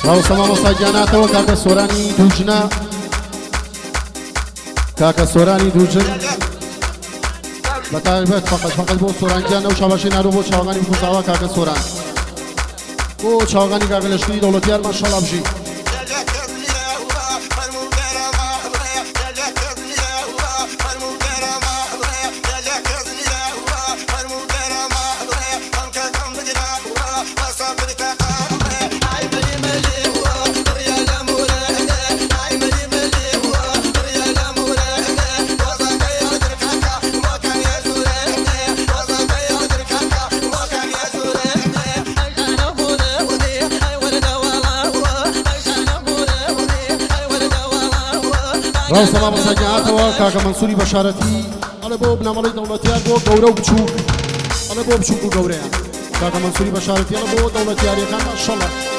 راوسما مساجانات وكاكا سوراني دوجنا كاكا سوراني دوجن بتعرفت فقط بو سوران جان و شاباشی نرو بو چاغانی بخوزاوا كاكا سوران بو چاغانی كاكا لشکری دولتیار ماشاءالله بجی راوسما مساجانات وكاكا منصوري بشارتي على بو بنامالي دولتيار بو غورو بچوك على بو بچوك غوريا كاكا منصوري بشارتي على بو دولتيار يا ما شاء الله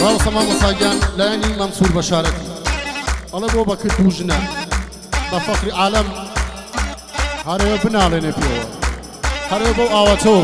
راوسما مساجان لاني منصور بشارتي على بو بكر دوجنا بفخر عالم هاري بنالي نبيو هاري بو آواتو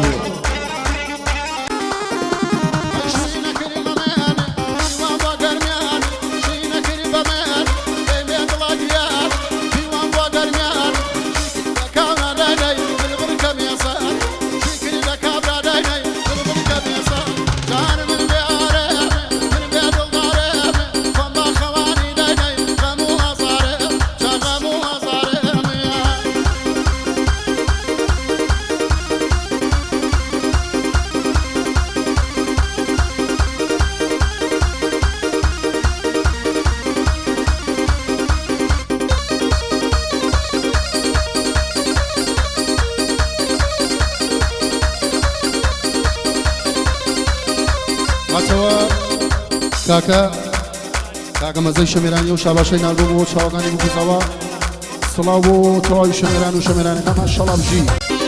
كاكا مزي شميراني وشاباشي نالبو وشاوغاني بوكوزاوا صلاو توي شميران وشميراني ما شاء الله بجي